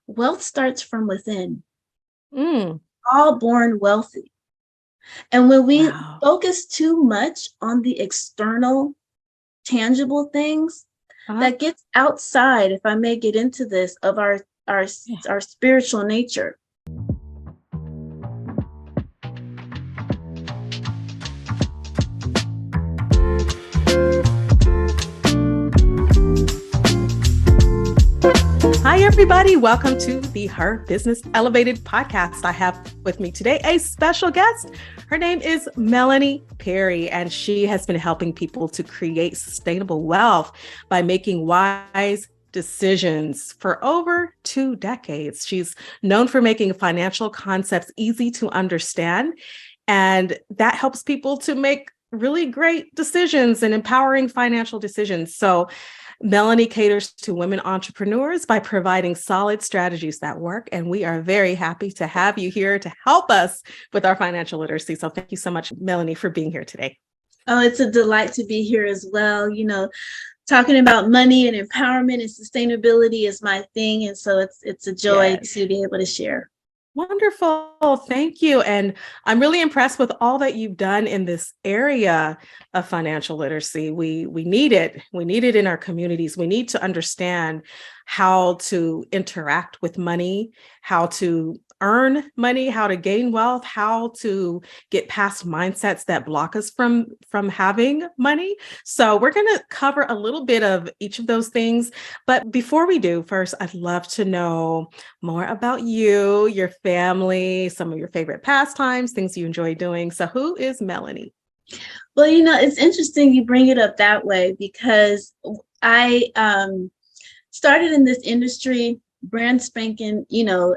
wealth starts from within, Mm, all born wealthy. And when we wow. focus too much on the external, tangible things, Uh-huh. that gets outside, if I may get into this, of our Yeah. our spiritual nature. Hi, everybody. Welcome to the Her Business Elevated podcast. I have with me today a special guest. Her name is Melanie Perry, and she has been helping people to create sustainable wealth by making wise decisions for over 2 decades. She's known for making financial concepts easy to understand, and that helps people to make really great decisions and empowering financial decisions. So Melanie caters to women entrepreneurs by providing solid strategies that work. And we are very happy to have you here to help us with our financial literacy. So thank you so much, Melanie, for being here today. Oh, it's a delight to be here as well. Talking about money and empowerment and sustainability is my thing. And so it's a joy Yes. to be able to share. Wonderful. Thank you. And I'm really impressed with all that you've done in this area of financial literacy. We need it. We need it in our communities. We need to understand how to interact with money, how to earn money, how to gain wealth, how to get past mindsets that block us from having money. So we're going to cover a little bit of each of those things. But before we do, first, I'd love to know more about you, your family, some of your favorite pastimes, things you enjoy doing. So who is Melanie? Well, it's interesting you bring it up that way because I started in this industry brand spanking,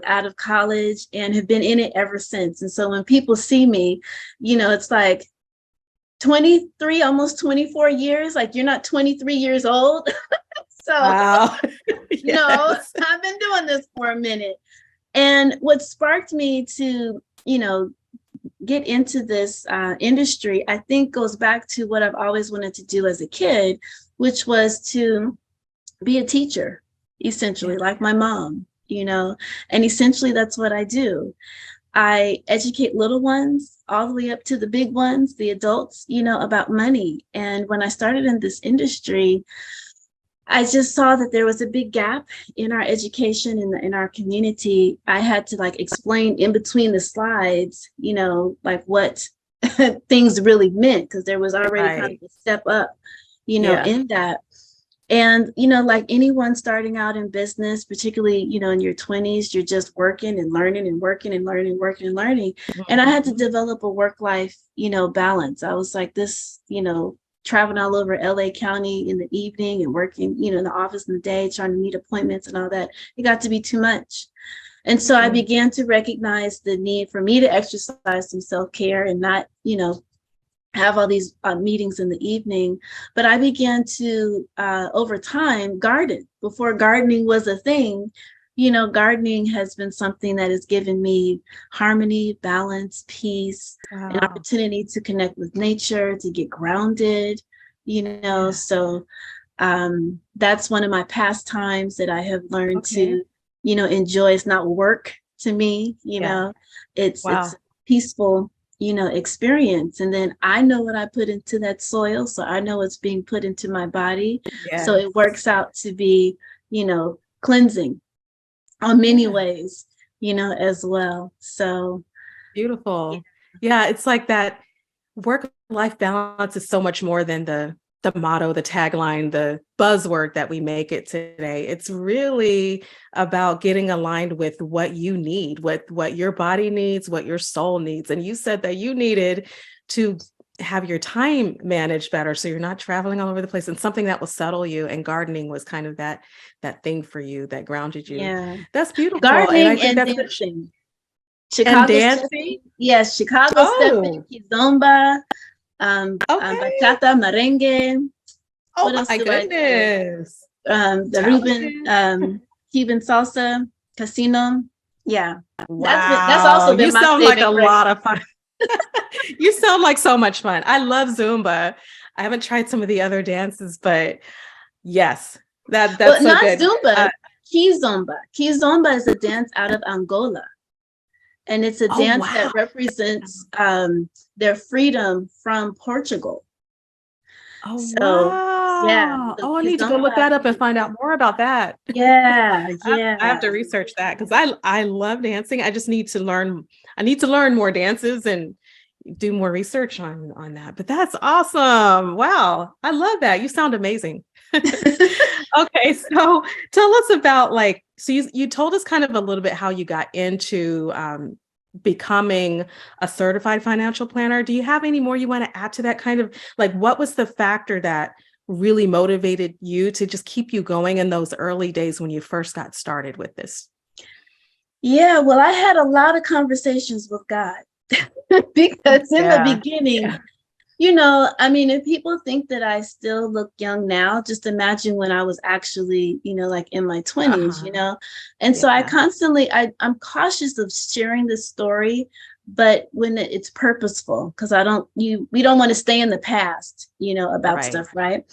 out of college and have been in it ever since. And so when people see me, it's like 23, almost 24 years, like you're not 23 years old. So, Wow. Yes. I've been doing this for a minute. And what sparked me to, get into this industry, I think goes back to what I've always wanted to do as a kid, which was to be a teacher, essentially, Yeah. like my mom, and essentially that's what I do. I educate little ones all the way up to the big ones, the adults, about money. And when I started in this industry, I just saw that there was a big gap in our education in our community. I had to explain in between the slides, like what things really meant, because there was already kind Right. of a step up, Yeah. in that. And, like anyone starting out in business, particularly, in your 20s, you're just working and learning and working and learning, working and learning. And I had to Mhm. develop a work-life, balance. I was like this, traveling all over LA County in the evening and working, in the office in the day, trying to meet appointments and all that. It got to be too much. And so I Mhm. began to recognize the need for me to exercise some self-care and not, have all these meetings in the evening. But I began to, over time, garden. Before gardening was a thing, gardening has been something that has given me harmony, balance, peace, an Wow. opportunity to connect with nature, to get grounded, Yeah. So that's one of my pastimes that I have learned Okay. to, enjoy. It's not work to me, Yeah. it's Wow. peaceful, experience. And then I know what I put into that soil. So I know what's being put into my body. So Yes. it works out to be, cleansing on many Yeah. ways, as well. So yeah. Beautiful. Yeah. It's like that work-life balance is so much more than the motto, the tagline, the buzzword that we make it today. It's really about getting aligned with what you need, what your body needs, what your soul needs. And you said that you needed to have your time managed better, so you're not traveling all over the place, and something that will settle you. And gardening was kind of that thing for you that grounded you. Yeah. That's beautiful, and I Gardening think and that's dancing. and Chicago dancing. stepping. Yes, Chicago stepping, Oh, kizomba, okay. bachata, merengue. Oh What else my do I do? goodness. The Ruben, Talented. Cuban salsa, casino. Yeah, that's Wow. also You been my sound like a saving grace. lot of fun. You sound like so much fun. I love Zumba. I haven't tried some of the other dances, but yes, that's Well, so not good. Uh, Zumba. Kizomba. Kizomba is a dance out of Angola. And it's a Oh, dance wow. that represents their freedom from Portugal. Oh, So yeah, wow. so Oh, I need to go look Kizomba, that up and find out more about that. yeah, I have yeah. to research that because I love dancing. I just need to learn. I need to learn more dances and do more research on that. But that's awesome. Wow. I love that. You sound amazing. Okay, so tell us about like, so you told us kind of a little bit how you got into becoming a certified financial planner. Do you have any more you want to add to that kind of like what was the factor that really motivated you to just keep you going in those early days when you first got started with this? Yeah, well, I had a lot of conversations with God because in the Yeah. beginning, Yeah. I mean, if people think that I still look young now, just imagine when I was actually, like in my 20s, Uh-huh. And so Yeah. I'm cautious of sharing this story, but when it's purposeful, because we don't want to stay in the past, about Right. stuff, right?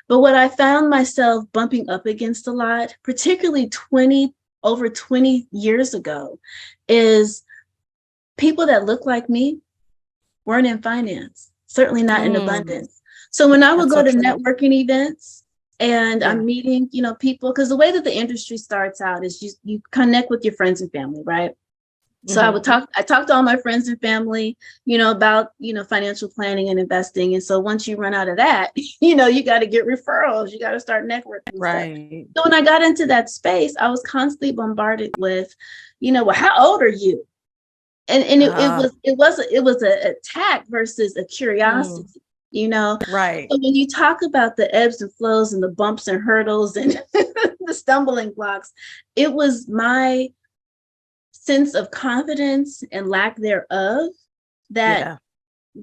But what I found myself bumping up against a lot, particularly over 20 years ago, is people that look like me weren't in finance, certainly not in Mm, abundance. So when I would that's go so to true. networking events and Yeah. I'm meeting, people, because the way that the industry starts out is you connect with your friends and family, right? So Hmm. I talked to all my friends and family, about, financial planning and investing. And so once you run out of that, you got to get referrals, you got to start networking and stuff. Right. So when I got into that space, I was constantly bombarded with, well, how old are you? And it was a attack versus a Mm, curiosity, you know. right. So when you talk about the ebbs and flows and the bumps and hurdles and the stumbling blocks, it was my sense of confidence and lack thereof that Yeah.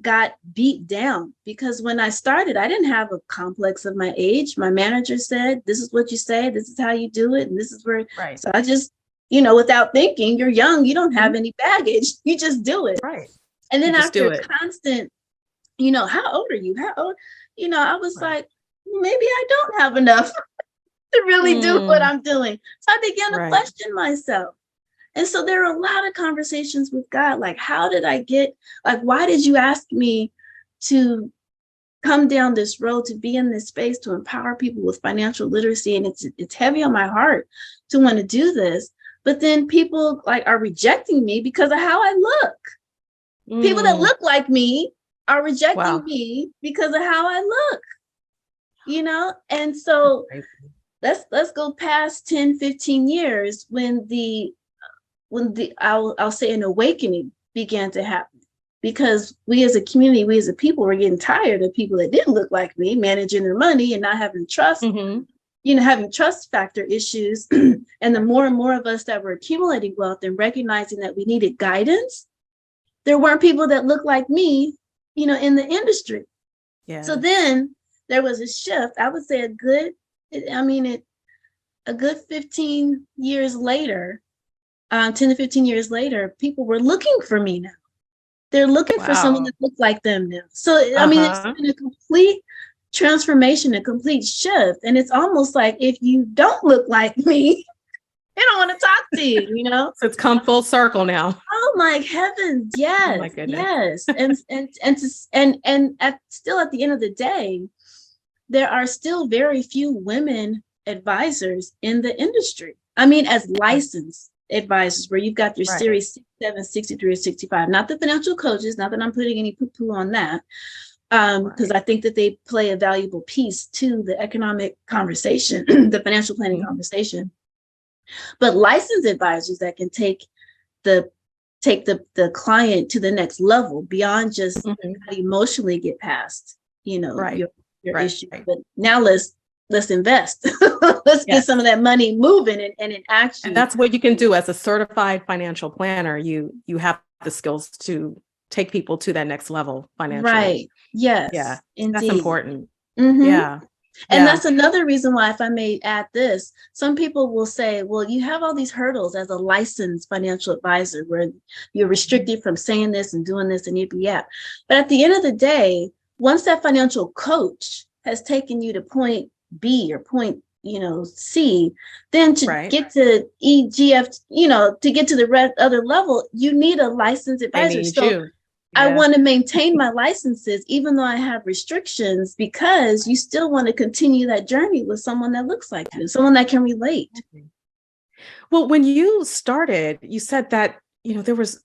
got beat down, because when I started, I didn't have a complex of my age. My manager said, this is what you say, this is how you do it, and this is where. Right. So I just, without thinking, you're young, you don't have Mhm. any baggage, you just do it. Right. And You then just do after it. constant, how old are you? How old? I was Right. like, maybe I don't have enough to really do what Mm, I'm doing. So I began to right. question myself. And so there are a lot of conversations with God, like, how did I get, like, why did you ask me to come down this road, to be in this space, to empower people with financial literacy? And it's heavy on my heart to want to do this. But then people like are rejecting me because of how I look. People that Mm, look like me are rejecting wow. me because of how I look. And That's so crazy. let's go past 10, 15 years when I'll say an awakening began to happen, because we as a community, we as a people, were getting tired of people that didn't look like me managing their money and not having trust, Hmm. having trust factor issues. And the more and more of us that were accumulating wealth and recognizing that we needed guidance, there weren't people that looked like me, in the industry. So Yes. then there was a shift. I would say a good 15 years later, 10 to 15 years later, people were looking for me now. They're looking for someone Wow. that looks like them now. So, I mean, it's Uh-huh. been a complete transformation, a complete shift. And it's almost like, if you don't look like me, they don't want to talk to you. So it's come full circle now. Oh my heavens, Oh my yes, goodness. yes. And still at the end of the day, there are still very few women advisors in the industry. I mean, as licensed advisors, where you've got your Right. series 67, 63, or 65, not the financial coaches, not that I'm putting any poo-poo on that, because Right. I think that they play a valuable piece to the economic conversation, the financial planning Mhm. conversation. But licensed advisors that can the the client to the next level beyond just Mhm. how to emotionally get past, Right. your Right. issue. But now let's invest. Let's get some Yes. of that money moving and in And action. that's what you can do as a certified financial planner. You have the skills to take people to that next level financially. Right. Yeah. Yes, That's indeed. important. Hmm. Yeah. And Yeah. that's another reason why, if I may add this, some people will say, well, you have all these hurdles as a licensed financial advisor where you're restricted from saying this and doing this and yeah. But at the end of the day, once that financial coach has taken you to point B or point C, then to Right. get to E, G, F, to get to the other level, you need a licensed They advisor. need So you. I Yeah. want to maintain my licenses, even though I have restrictions, because you still want to continue that journey with someone that looks like you, someone that can relate. Well, when you started, you said that, there was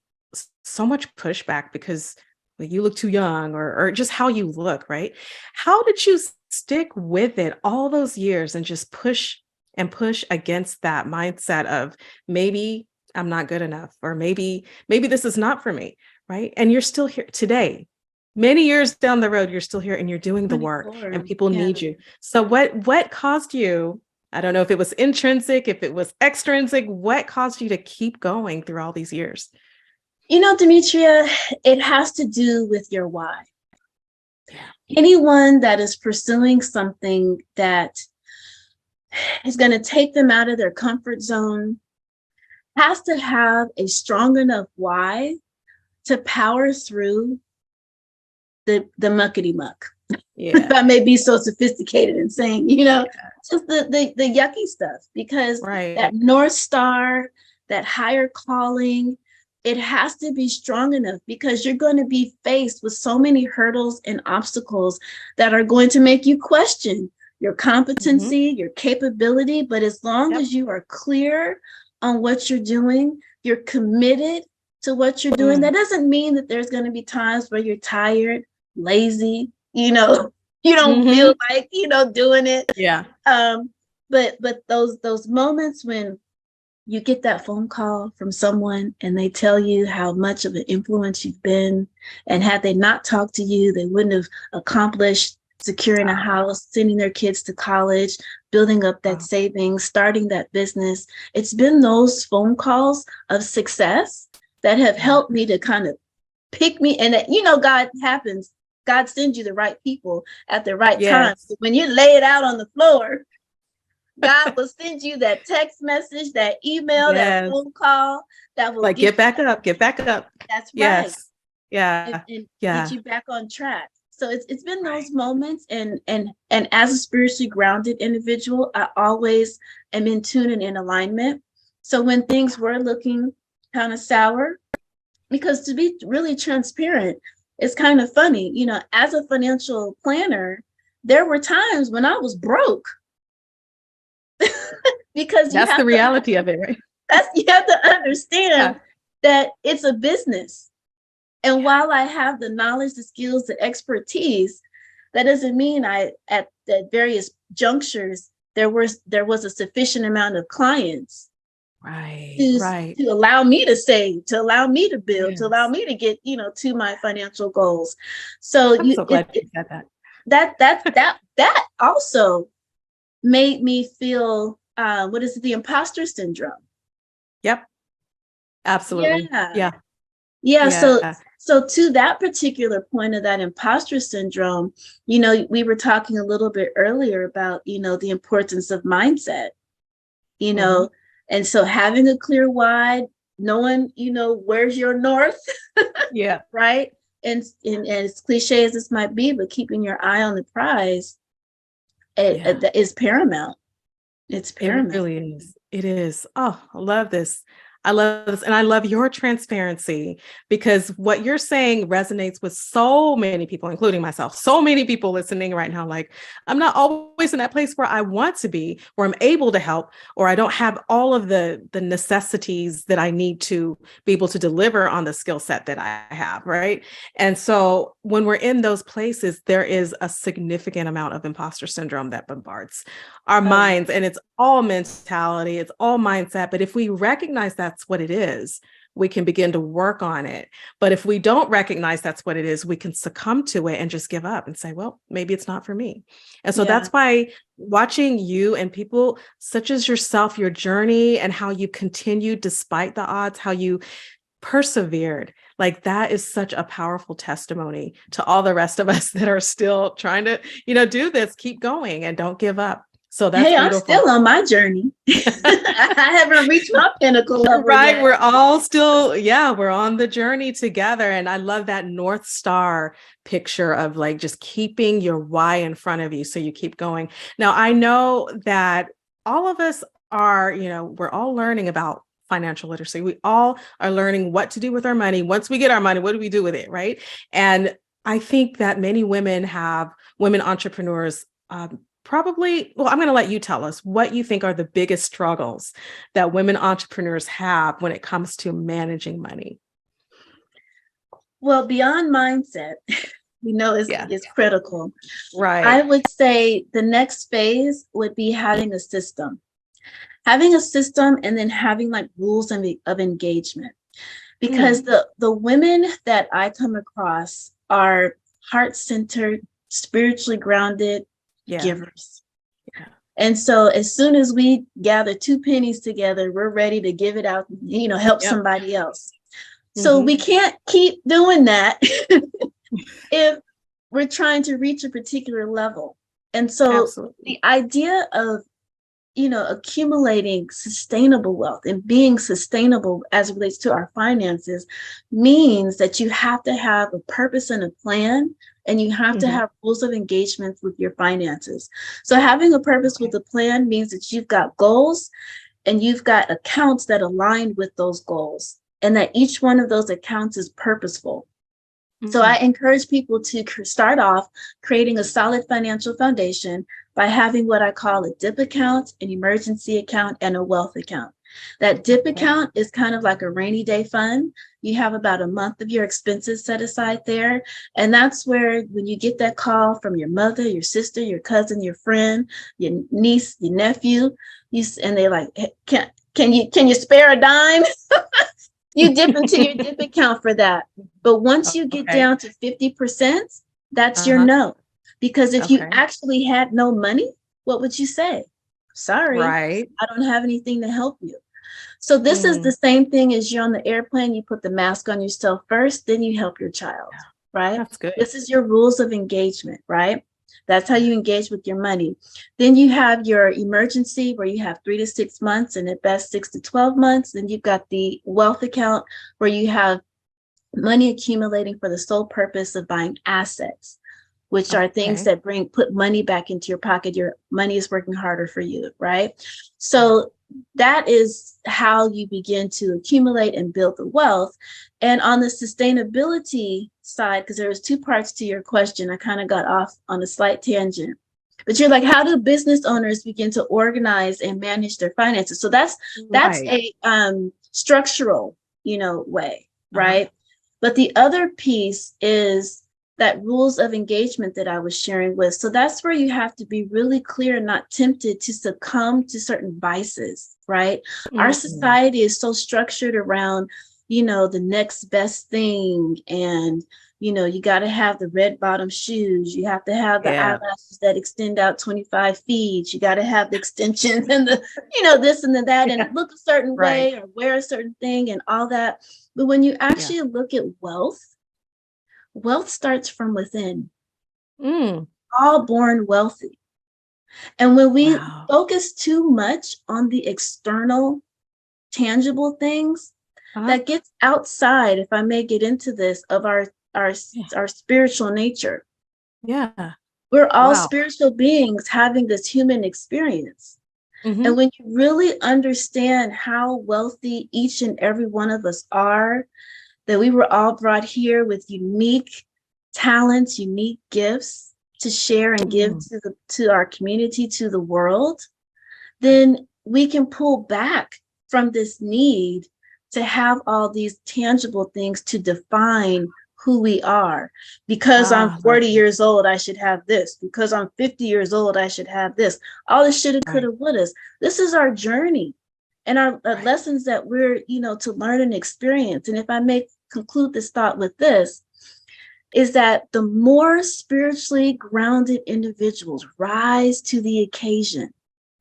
so much pushback because you look too young or just how you look, right? How did you stick with it all those years and just push and push against that mindset of maybe I'm not good enough, or maybe this is not for me, right? And you're still here today. Many years down the road, you're still here and you're doing the work 24. and people Yeah. need you. So what caused you, I don't know if it was intrinsic, if it was extrinsic, what caused you to keep going through all these years? Demetria, it has to do with your why. Yeah. Anyone that is pursuing something that is going to take them out of their comfort zone has to have a strong enough why to power through the muckety muck. If I Yeah. may be so sophisticated in saying, just the yucky stuff, because that Right. North Star, that higher calling, it has to be strong enough, because you're going to be faced with so many hurdles and obstacles that are going to make you question your Mm-hmm. competency, your capability. But as long Yep. as you are clear on what you're doing, you're committed to what you're doing. Mm. That doesn't mean that there's going to be times where you're tired, lazy, you don't feel Mm-hmm. like, doing it. Yeah. But those moments when you get that phone call from someone and they tell you how much of an influence you've been, and had they not talked to you, they wouldn't have accomplished securing a house, sending their kids to college, building up that Wow. savings, starting that business. It's been those phone calls of success that have Yeah. helped me to kind of pick me. And that, God sends you the right people at the right time. Yes. So when you lay it out on the floor, God will send you that text message, that email, that Yes. phone call that will Like, get get you back back. up, get back up. That's right. Yes. Yeah. And get Yeah. you back on track. So it's been Right. those moments, and as a spiritually grounded individual, I always am in tune and in alignment. So when things were looking kind of sour, because to be really transparent, it's kind of funny, as a financial planner, there were times when I was broke. Because That's the reality of it, right? you have to understand Yeah. that it's a business. And while I have the knowledge, the skills, the expertise, that doesn't mean at various junctures there was a sufficient amount of clients Right. to Right. to allow me to save, to allow me to build, to allow Yes. me to get to my financial goals. So I'm so glad you said that. that also made me feel what is it, the imposter syndrome. Yep. Absolutely. Yeah. Yeah. Yeah, so Yeah. to that particular point of that imposter syndrome, we were talking a little bit earlier about, the importance of mindset, you Mm-hmm. know, and so having a clear why, knowing, where's your north, Yeah. right? And as cliche as this might be, but keeping your eye on the prize, Yeah. is paramount. It's It paramount. really is. It is. Oh, I love this. I love this. And I love your transparency, because what you're saying resonates with so many people, including myself. So many people listening right now, like, I'm not always in that place where I want to be, where I'm able to help, or I don't have all of the necessities that I need to be able to deliver on the skill set that I have. Right. And so when we're in those places, there is a significant amount of imposter syndrome that bombards our Oh, yeah. minds, and it's all mentality, it's all mindset. But if we recognize that's what it is, we can begin to work on it. But if we don't recognize that's what it is, we can succumb to it and just give up and say, well, maybe it's not for me. And so Yeah. that's why watching you and people such as yourself, your journey and how you continued despite the odds, how you persevered, like that is such a powerful testimony to all the rest of us that are still trying to, do this, keep going and don't give up. So that's Hey, I'm beautiful. still on my journey. I haven't reached my pinnacle level Right. yet. We're all still, yeah, we're on the journey together. And I love that North Star picture of like just keeping your why in front of you. So you keep going. Now, I know that all of us are, we're all learning about financial literacy. We all are learning what to do with our money. Once we get our money, what do we do with it? Right. And I think that many women entrepreneurs, probably, well, I'm going to let you tell us what you think are the biggest struggles that women entrepreneurs have when it comes to managing money. Well, beyond mindset, we know Yeah. is critical. Right. I would say the next phase would be having a system. Having a system and then having like rules of engagement. Because the women that I come across are heart-centered, spiritually grounded givers. Yeah. And so as soon as we gather 2 pennies together, we're ready to give it out, help somebody else. So we can't keep doing that if we're trying to reach a particular level. And so the idea of, accumulating sustainable wealth and being sustainable as it relates to our finances means that you have to have a purpose and a plan, and you have to have rules of engagement with your finances. So having a purpose with a plan means that you've got goals and you've got accounts that align with those goals, and that each one of those accounts is purposeful. So I encourage people to start off creating a solid financial foundation by having what I call a dip account, an emergency account, and a wealth account. That dip account is kind of like a rainy day fund. You have about a month of your expenses set aside there. And that's where, when you get that call from your mother, your sister, your cousin, your friend, your niece, your nephew, and they're like, hey, can you spare a dime? You dip into your dip account for that. But once you get down to 50%, that's your no. Because if you actually had no money, what would you say? Sorry, I don't have anything to help you. So this is the same thing as you're on the airplane, you put the mask on yourself first, then you help your child, right? That's good. This is your rules of engagement, right? That's how you engage with your money. Then you have your emergency, where you have 3 to 6 months, and at best 6 to 12 months. Then you've got the wealth account, where you have money accumulating for the sole purpose of buying assets, which are things that put money back into your pocket. Your money is working harder for you, right? So that is how you begin to accumulate and build the wealth. And on the sustainability side, because there was 2 parts to your question, I kind of got off on a slight tangent. But you're like, how do business owners begin to organize and manage their finances? So that's a structural, way, right? But the other piece is that rules of engagement that I was sharing with. So that's where you have to be really clear and not tempted to succumb to certain vices, right? Our society is so structured around, the next best thing. And, you got to have the red bottom shoes. You have to have the eyelashes that extend out 25 feet. You got to have the extensions and the, this and that, and look a certain way or wear a certain thing and all that. But when you actually look at wealth starts from within. All born wealthy. And when we focus too much on the external, tangible things, that gets outside, if I may get into this, of our spiritual nature. Yeah. We're all spiritual beings having this human experience. And when you really understand how wealthy each and every one of us are, that we were all brought here with unique talents, unique gifts to share and give to our community, to the world, then we can pull back from this need to have all these tangible things to define who we are. Because I'm 40 years old, I should have this. Because I'm 50 years old, I should have this. All this shoulda, coulda, wouldas. This is our journey and our lessons that we're, to learn and experience. And if I may conclude this thought with this, is that the more spiritually grounded individuals rise to the occasion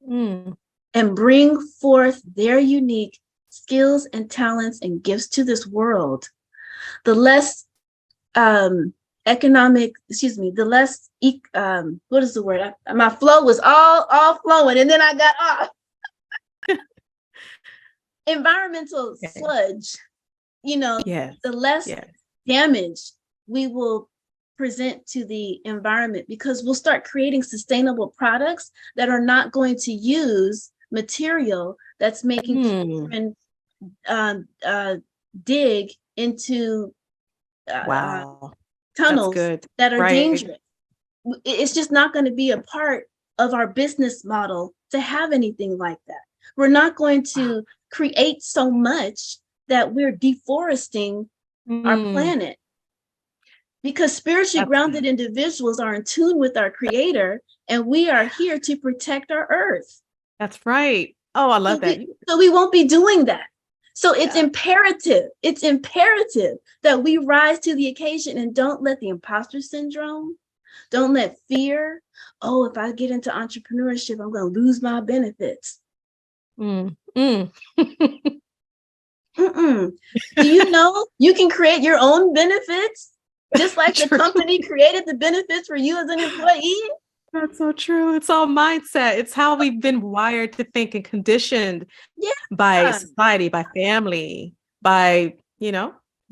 and bring forth their unique skills and talents and gifts to this world, the less the less, what is the word? My flow was all flowing, and then I got off. Environmental sludge, Yes. the less Yes. damage we will present to the environment, because we'll start creating sustainable products that are not going to use material that's making children dig into Wow. That's tunnels good. that are Right. dangerous. It's just not going to be a part of our business model to have anything like that. We're not going to create so much that we're deforesting our planet, because spiritually grounded individuals are in tune with our creator, and we are here to protect our earth. That's right. Oh, I love that. So we won't be doing that. So it's imperative that we rise to the occasion and don't let the imposter syndrome, don't let fear, if I get into entrepreneurship, I'm going to lose my benefits. Do you know you can create your own benefits just like the company created the benefits for you as an employee? That's so true. It's all mindset. It's how we've been wired to think and conditioned by society, by family, by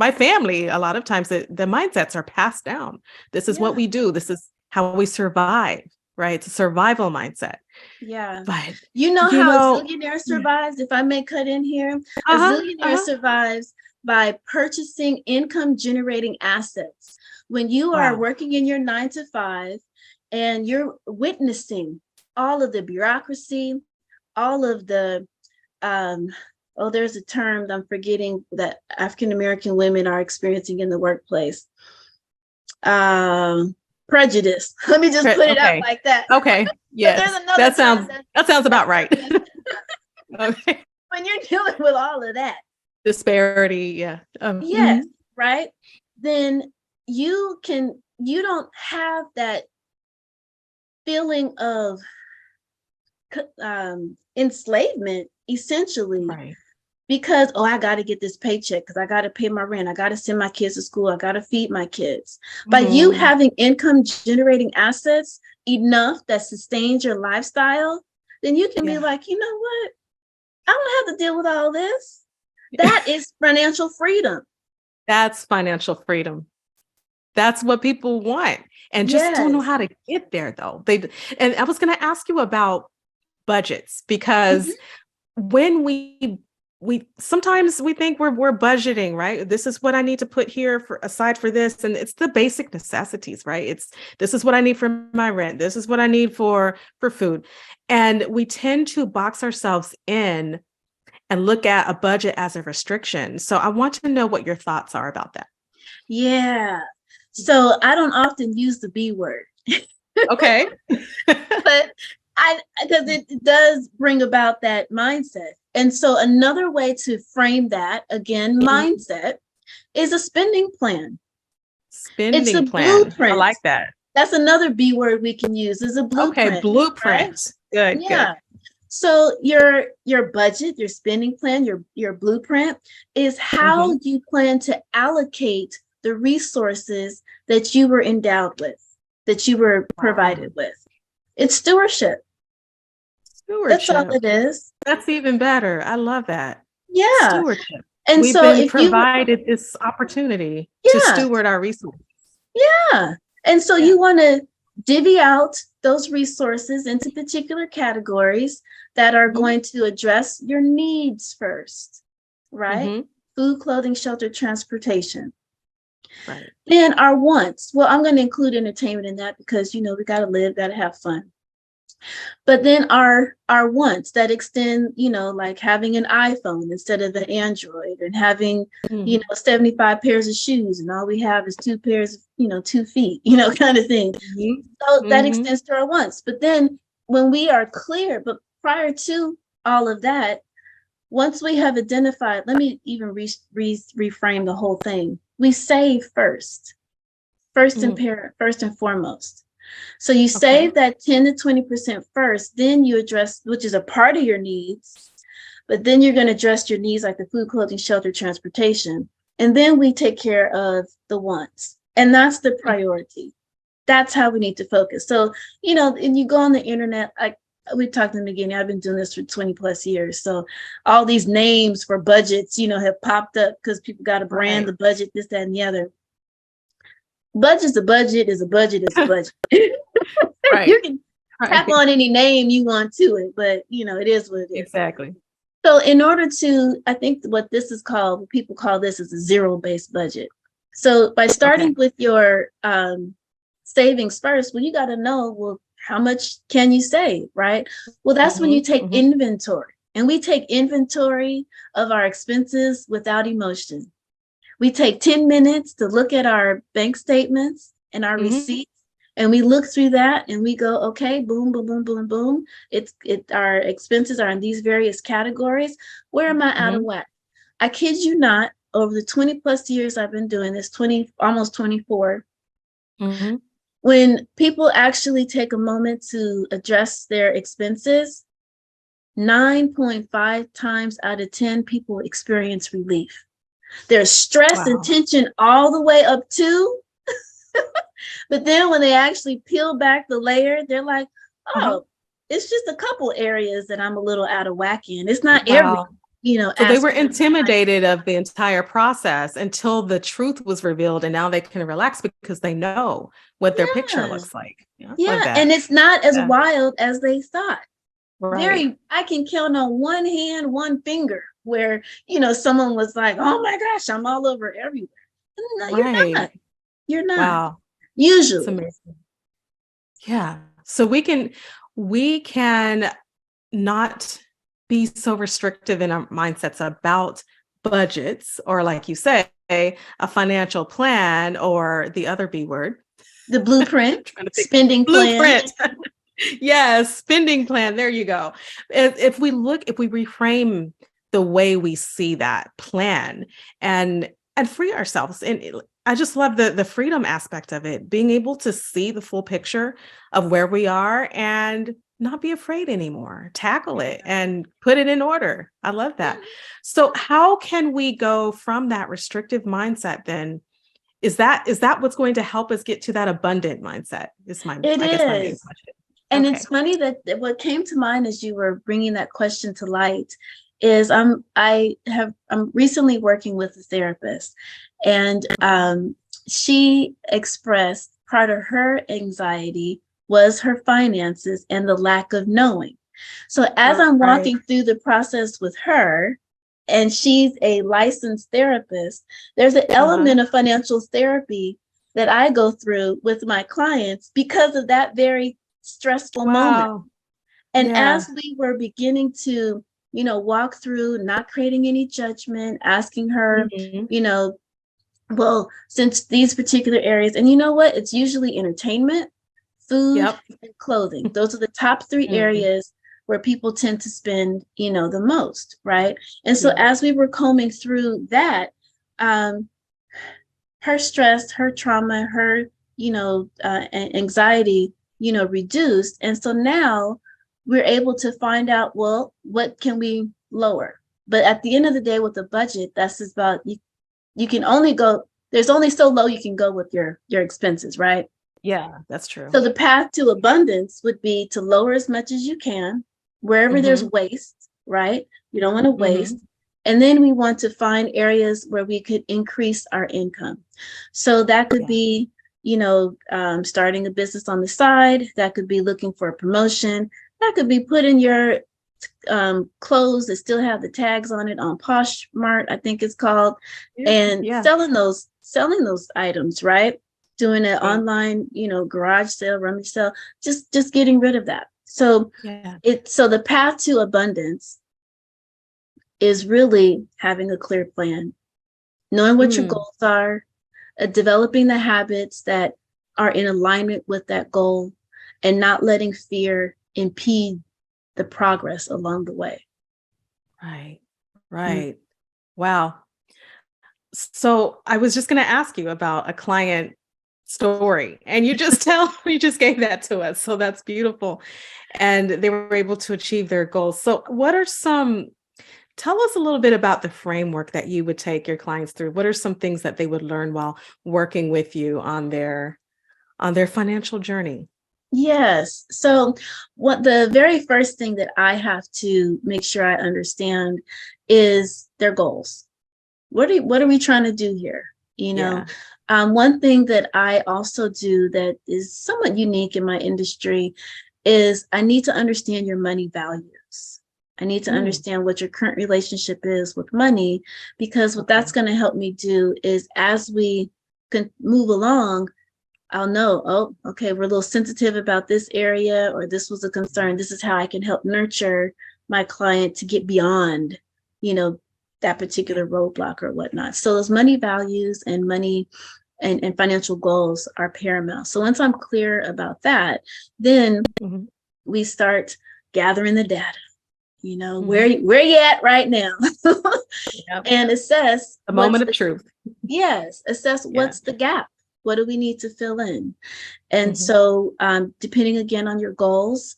family. A lot of times the mindsets are passed down. This is what we do. This is how we survive, right? It's a survival mindset. Yeah. But how a zillionaire survives, if I may cut in here, a zillionaire survives by purchasing income generating assets. When you are working in your 9 to 5 and you're witnessing all of the bureaucracy, all of the, there's a term I'm forgetting that African-American women are experiencing in the workplace. Prejudice. Let me just put it out like that. Okay. Yes. That sounds about right. Okay. When you're dealing with all of that disparity, yes, right? Then you don't have that feeling of enslavement, essentially, because I got to get this paycheck because I got to pay my rent, I got to send my kids to school, I got to feed my kids. By you having income generating assets enough that sustains your lifestyle, then you can be like, you know what? I don't have to deal with all this. That is financial freedom. That's financial freedom. That's what people want, and just don't know how to get there, though. And I was going to ask you about budgets, because when we sometimes we think we're budgeting, right? This is what I need to put here aside for this, and it's the basic necessities, right? This is what I need for my rent. This is what I need for food, and we tend to box ourselves in and look at a budget as a restriction. So I want to know what your thoughts are about that. Yeah. So I don't often use the B word. Okay. But because it does bring about that mindset. And so another way to frame that, again, mindset, is a spending plan. It's a blueprint. I like that. That's another B word we can use, is a blueprint. Okay, blueprint. Right? Good. So your budget, your spending plan, your blueprint is how you plan to allocate the resources that you were endowed with, that you were provided with. It's stewardship. That's all it is. That's even better. I love that. Yeah. Stewardship. And we've been provided this opportunity to steward our resources. Yeah. And so you want to divvy out those resources into particular categories that are going to address your needs first, right? Food, clothing, shelter, transportation. Right. Then our wants. Well, I'm going to include entertainment in that because, we got to live, got to have fun. But then our wants that extend, like having an iPhone instead of an Android, and having, 75 pairs of shoes, and all we have is 2 pairs of, 2 feet, kind of thing. So that extends to our wants. But then when we are clear, but prior to all of that, once we have identified, let me even reframe the whole thing. We save first and foremost. So you save that 10 to 20% first, then you address, which is a part of your needs, but then you're going to address your needs like the food, clothing, shelter, transportation. And then we take care of the wants. And that's the priority. That's how we need to focus. So, and you go on the internet, like we talked in the beginning, I've been doing this for 20 plus years. So all these names for budgets, have popped up because people got to brand the budget, this, that, and the other. Budget's a budget is a budget is a budget. Right. You can tap on any name you want to it, but it is what it is. Exactly. So in order to, I think what this is called, what people call this is a zero-based budget. So by starting with your savings first, well, you got to know, well, how much can you save, right? Well, that's when you take inventory. And we take inventory of our expenses without emotion. We take 10 minutes to look at our bank statements and our receipts, and we look through that and we go, okay, boom, boom, boom, boom, boom. Our expenses are in these various categories. Where am I out of whack? I kid you not, over the 20 plus years I've been doing this, almost 24, when people actually take a moment to address their expenses, 9.5 times out of 10 people experience relief. There's stress and tension all the way up to, but then when they actually peel back the layer, they're like, oh, it's just a couple areas that I'm a little out of whack in. It's not every, So they were intimidated of the entire process until the truth was revealed, and now they can relax because they know what their picture looks like. And it's not as wild as they thought. Right. I can count on one hand, one finger where, someone was like, oh my gosh, I'm all over everywhere. No, you're not. You're not. Wow. Usually. It's amazing. Yeah. So we can not be so restrictive in our mindsets about budgets, or like you say, a financial plan, or the other B word. The blueprint, spending plan. Yes, spending plan. There you go. If we reframe the way we see that plan and free ourselves. And I just love the freedom aspect of it, being able to see the full picture of where we are and not be afraid anymore, tackle it and put it in order. I love that. So how can we go from that restrictive mindset then? Is that what's going to help us get to that abundant mindset? My main question. And it's funny that what came to mind as you were bringing that question to light is I'm recently working with a therapist, and she expressed part of her anxiety was her finances and the lack of knowing. So as I'm walking through the process with her, and she's a licensed therapist, there's an element of financial therapy that I go through with my clients because of that very stressful moment. And as we were beginning to, walk through, not creating any judgment, asking her, well, since these particular areas, and you know what, it's usually entertainment, food, and clothing. Those are the top three areas where people tend to spend, the most, right? And so as we were combing through that, her stress, her trauma, her, anxiety, reduced. And so now we're able to find out, well, what can we lower? But at the end of the day, with the budget, that's about, you can only go, there's only so low you can go with your expenses, right? Yeah, that's true. So the path to abundance would be to lower as much as you can, wherever there's waste, right? You don't want to waste. And then we want to find areas where we could increase our income. So that could be, starting a business on the side. That could be looking for a promotion. That could be putting your clothes that still have the tags on it on Poshmark, I think it's called, and selling those items, right? Doing an online, garage sale, rummage sale, just getting rid of that. So so the path to abundance is really having a clear plan, knowing what your goals are, developing the habits that are in alignment with that goal, and not letting fear impede the progress along the way. Right. Wow. So I was just going to ask you about a client story, and you just gave that to us. So that's beautiful. And they were able to achieve their goals. So what are some tell us a little bit about the framework that you would take your clients through. What are some things that they would learn while working with you on their financial journey? Yes. So, what the very first thing that I have to make sure I understand is their goals. What are we trying to do here? You know, Yeah. one thing that I also do that is somewhat unique in my industry is I need to understand your money values. I need to Mm, understand what your current relationship is with money, because what that's okay. going to help me do is as we can move along, I'll know, oh, okay, we're a little sensitive about this area, or this was a concern. This is how I can help nurture my client to get beyond, you know, that Yeah. particular roadblock or whatnot. So those money values and money and financial goals are paramount. So once I'm clear about that, then Hmm. we start gathering the data. Hmm. Where you at right now? Yep. And assess The moment of truth. assess Yeah. what's the gap. What do we need to fill in? And Hmm. so, depending again on your goals,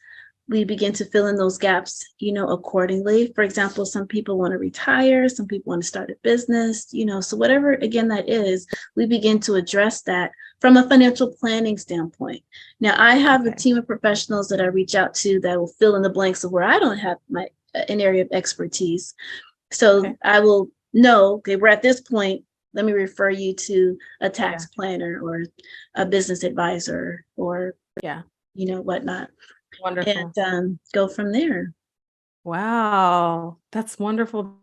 we begin to fill in those gaps, accordingly. For example, some people want to retire, some people want to start a business, so whatever, again, that is, we begin to address that from a financial planning standpoint. Now, I have a Okay. team of professionals that I reach out to that will fill in the blanks of where I don't have an area of expertise. So Okay. I will know, okay, we're at this point. Let me refer you to a Yeah. tax planner or a business advisor or, Yeah. whatnot, and Wonderful. go from there. Wow. That's wonderful.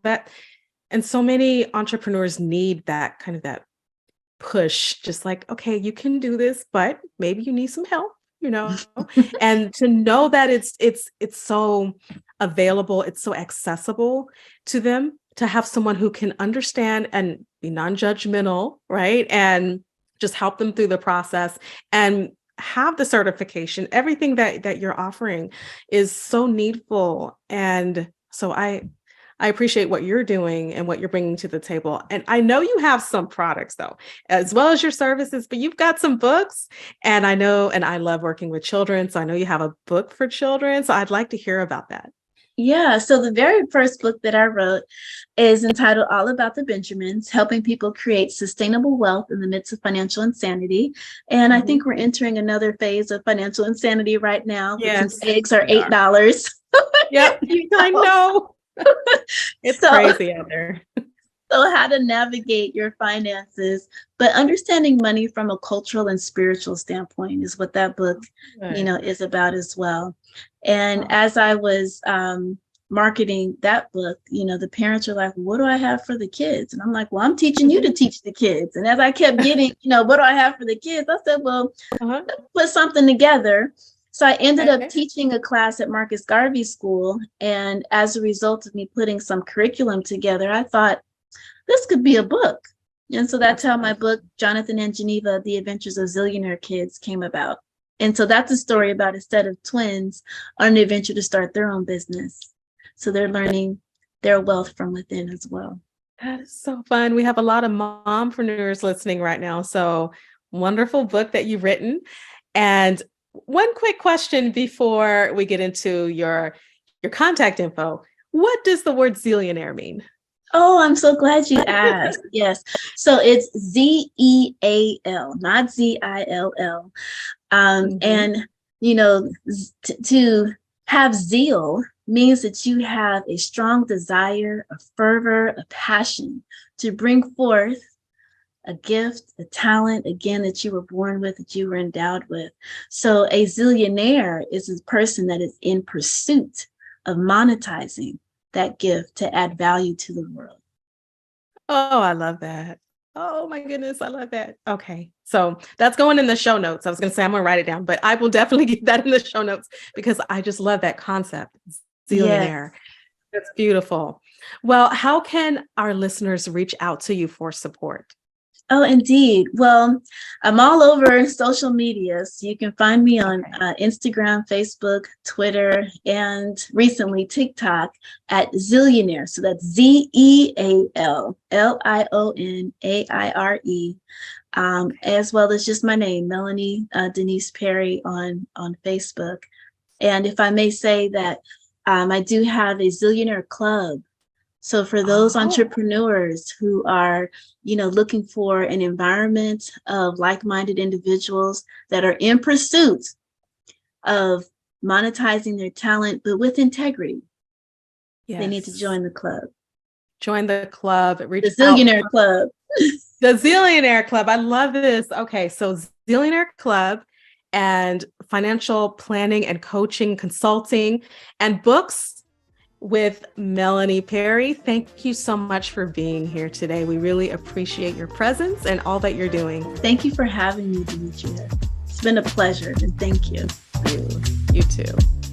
And so many entrepreneurs need that push, just like, okay, you can do this, but maybe you need some help, you know, and to know that it's so available, it's so accessible to them, to have someone who can understand and be non-judgmental, right? And just help them through the process and have the certification. Everything that you're offering is so needful. And so I appreciate what you're doing and what you're bringing to the table. And I know you have some products though, as well as your services, but you've got some books. And I know, and I love working with children. So I know you have a book for children. So I'd like to hear about that. Yeah, so the very first book that I wrote is entitled All About the Benjamins, Helping People Create Sustainable Wealth in the Midst of Financial Insanity. And I Mhm. think we're entering another phase of financial insanity right now, but since Yes, eggs are we are. $8, Yep, you I know, know. It's so crazy out there. so how to navigate your finances, but understanding money from a cultural and spiritual standpoint is what that book, Good. is about as well. And Oh, as I was marketing that book, the parents are like, what do I have for the kids? And I'm like, well, I'm teaching you to mhm. teach the kids. And as I kept getting, what do I have for the kids? I said, well, Uh-huh. let's put something together. So I ended up Okay. teaching a class at Marcus Garvey School. And as a result of me putting some curriculum together, I thought, this could be a book. And so that's That's how my wonderful. book, Jonathan and Geneva, The Adventures of Zillionaire Kids, came about. And so that's a story about a set of twins on an adventure to start their own business. So they're learning their wealth from within as well. That is so fun. We have a lot of mompreneurs listening right now. So wonderful book that you've written. And one quick question before we get into your contact info. What does the word zillionaire mean? Oh, I'm so glad you asked. Yes. So it's ZEAL, not ZILL. Mhm. And, to have zeal means that you have a strong desire, a fervor, a passion to bring forth a gift, a talent, again, that you were born with, that you were endowed with. So a zillionaire is a person that is in pursuit of monetizing that gift to add value to the world. Oh, I love that. Oh my goodness, I love that. Okay. So that's going in the show notes. I was going to say I'm going to write it down, but I will definitely get that in the show notes because I just love that concept. Yes. Zillionaire. That's beautiful. Well, how can our listeners reach out to you for support? Oh, indeed. Well, I'm all over social media. So you can find me on Okay. Instagram, Facebook, Twitter, and recently TikTok at Zillionaire. So that's ZEALLIONAIRE, as well as just my name, Melanie Denise Perry on Facebook. And if I may say that I do have a Zillionaire Club. So for those Oh, entrepreneurs who are, looking for an environment of like-minded individuals that are in pursuit of monetizing their talent, but with integrity, they need to yes. join the club, Join the club, the reach out. Zillionaire Club. The Zillionaire Club. I love this. Okay, so Zillionaire Club and financial planning and coaching, consulting, and books with Melanie Perry. Thank you so much for being here today. We really appreciate your presence and all that you're doing. Thank you for having me, Demetria. It's been a pleasure, and thank you. You too.